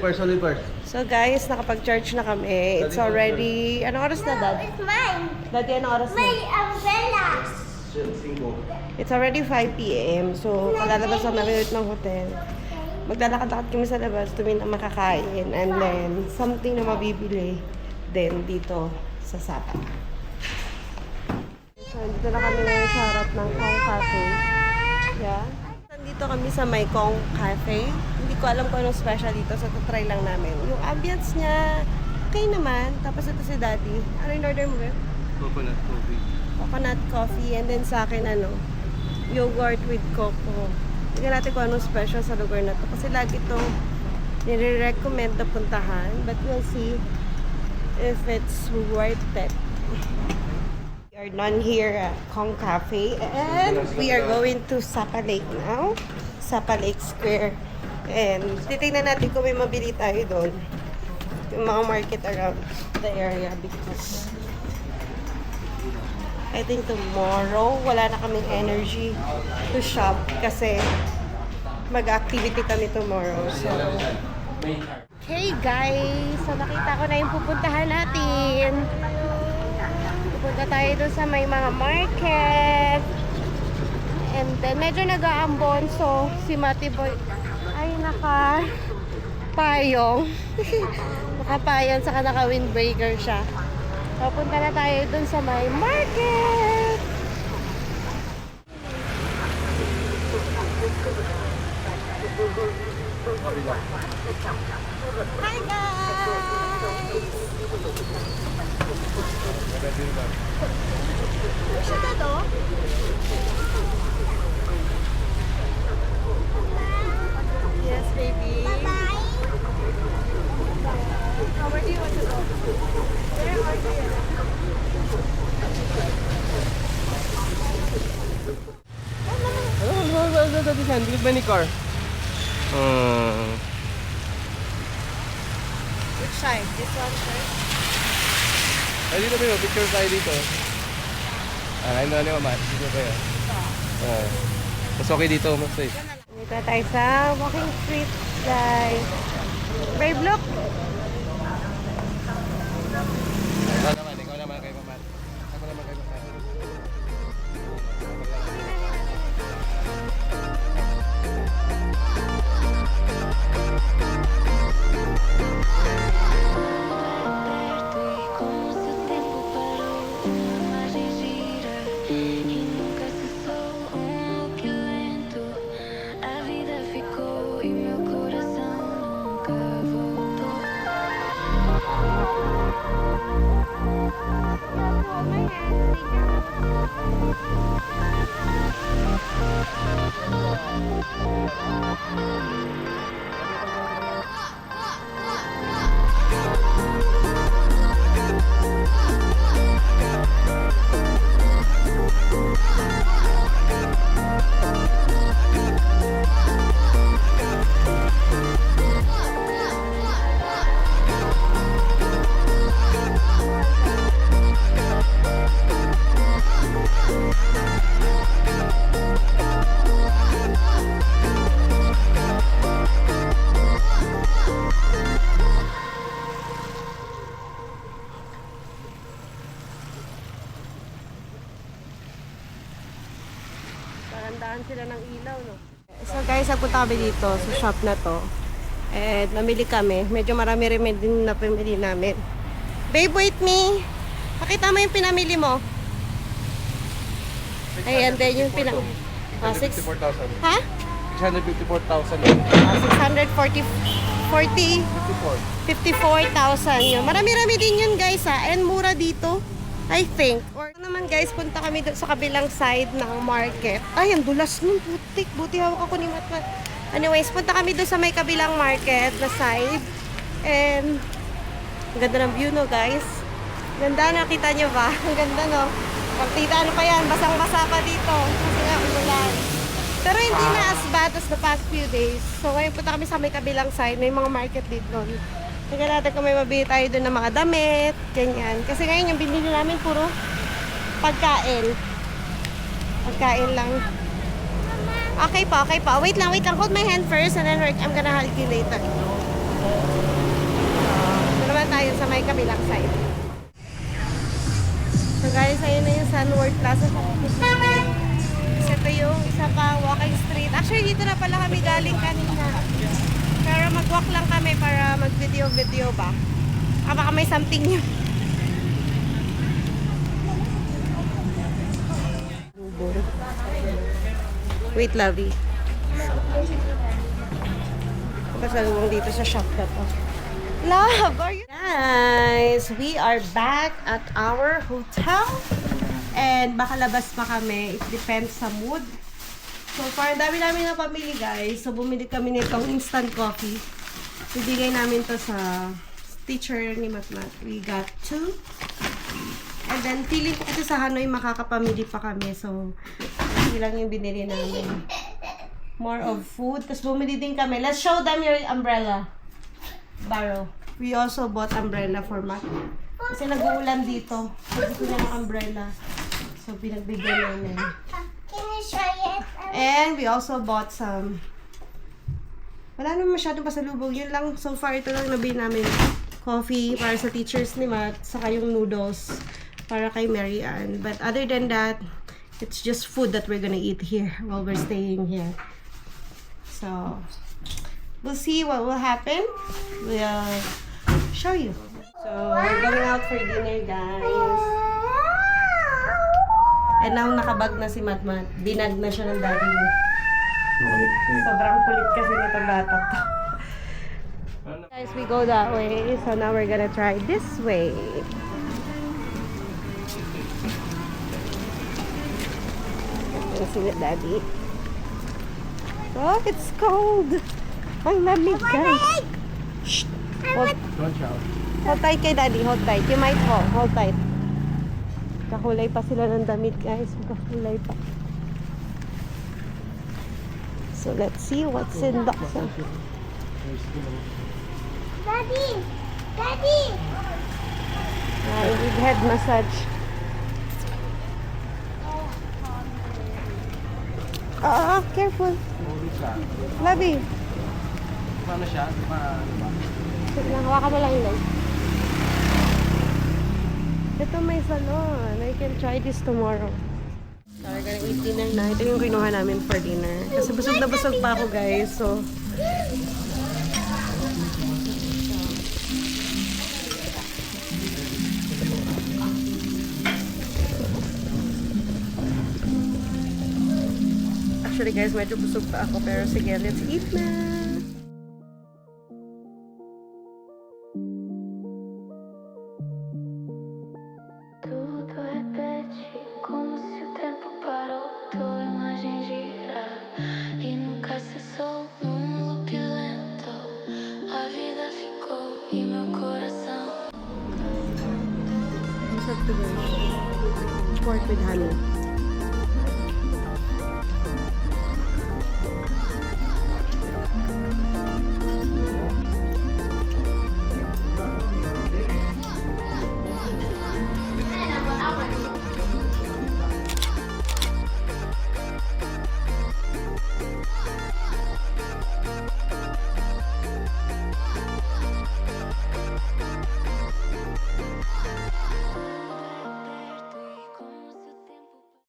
only first. So guys, nakapag-charge na kami. It's already... Anong oras na, Dad? It's mine. Daddy, anong oras na? My umbrella. 5. It's already 5 p.m. So, kalalabas na namin ulit ng hotel. Maglalakad-lakad kami sa labas, tumingin ang makakain, and then something na mabibili din dito sa Sapa. So, dito na kami ngayon sa harap ng Kong Cafe. Yeah. Nandito kami sa may Kong Cafe. Hindi ko alam kung anong special dito, so try lang namin. Yung ambience niya, okay naman. Tapos ito si Daddy. Ano yung order mo ba? Coconut coffee. Coconut coffee, and then sa akin yogurt with coco. Tingnan natin kung anong special sa lugar na to. Kasi lagi itong nire-recommend na puntahan. But we'll see if it's worth it. We are done here at Kong Cafe. And we are going to Sapa Lake now. Sapa Lake Square. And titignan natin kung may mabili tayo doon. Yung mga market around the area because I think tomorrow, wala na kaming energy to shop kasi mag-activity kami tomorrow. So, okay guys, so nakita ko na yung pupuntahan natin. Pupunta tayo doon sa may mga market. And then, medyo nag-aambon. So, si Mati Boy ay nakapayong. Nakapayong, saka naka-windbreaker siya. Papunta na tayo dun sa may market. Hi guys! Siya na to? Yes, baby. Bye-bye. Where do you want to go? Where are you? Ano? Bilis ba ni car? Which side? This one first? Ay, dito ba yun? Picture tayo dito. Ano na mama? Dito kayo. Mas okay dito, mas safe. Dito tayo sa walking street, guys. Brave look! Ikaw naman kay mama. Ako naman kay mama. Parandaan sila ng ilaw, no? So guys, nagpunta kami dito sa shop na to. And namili kami. Medyo marami-rami din na pamili namin. Babe, wait me! Pakita mo yung pinamili mo. Ayan din yung pinamili. 654,000. Ha? 654,000. 640... 54,000 yun. Marami-rami din yun guys ha. And mura dito. I think. Or naman guys, punta kami doon sa kabilang side ng market. Ay, ang dulas nun, putik. Buti hawak ako ni Matmat. Anyways, punta kami doon sa may kabilang market na side. And, ang ganda ng view, no, guys? Ganda, nakita nyo ba? Ang ganda, no? Pagtita, ano pa yan? Basang-basa pa dito. Kasi nga, umulan. Pero hindi na as bad as the past few days. So, ngayon punta kami sa may kabilang side. May mga market dito doon. Tingnan natin kung may mabili tayo doon ng mga damit, ganyan. Kasi ngayon yung binili namin puro pagkain. Pagkain lang. Okay pa, okay pa. Wait lang. Hold my hand first and then I'm gonna hug you later. Ito naman tayo sa may kabilang side. So guys, ayun na yung Sunward Plaza sa Kapitbahay. Ito yung isa pa walking street. Actually, dito na pala kami galing kanina. Pero mag-walk lang kami para mag-video ba. Baka may something new. Wait, lovey. Pasalubong dito sa shop na to. Love, are you? Guys, we are back at our hotel. And baka labas pa kami. It depends sa mood. So far, dami namin na pamili guys. So bumili kami nitong instant coffee. Bibigay namin to sa teacher ni Matmat. We got 2. And then feeling ko kasi sa Hanoi makakapamili pa kami. So hindi lang yung binili namin. More of food. Tapos bumili din kami. Let's show them your umbrella. Barrow. We also bought umbrella for Matt. Kasi nag-uulan dito. Gusto niya ng umbrella. So pinagbigyan namin. Can you try it? And we also bought some. Wala naman masyadong pasalubong. Yun lang. So far, ito lang nabili namin. Coffee para sa teachers ni Matt. Saka yung noodles para kay Mary Ann. But other than that, it's just food that we're gonna eat here while we're staying here. So, we'll see what will happen. We'll show you. So, we're going out for dinner, guys. And now, nakabag na si Matmat. Binag na siya ng daddy mo. Sobrang kulit kasi nitong bata to. Guys, we go that way. So now we're gonna try this way. Let's see it, daddy. Oh, it's cold. Ang lamig, guys. Shh. Hold tight kay daddy. Hold tight. You might fall. Hold tight. Kakulay pa sila ng damit, guys. Kakulay pa. So let's see what's in the Daddy! Daddy! I need head massage. Careful. Labi. Paano siya? Paano ba? Sige lang, hawakan mo lang yun. Ito may salon. I can try this tomorrow. So, we're gonna eat dinner na. Ito yung kinuha namin for dinner. Kasi busog na busog pa ako, guys. So, actually, guys, medyo busog pa ako. Pero sige, let's eat na. Tudo repete como se o tempo parou, tua imagem gira e nunca cessou num loop lento. A vida ficou e meu coração. Sarap to, guys. Pork with honey.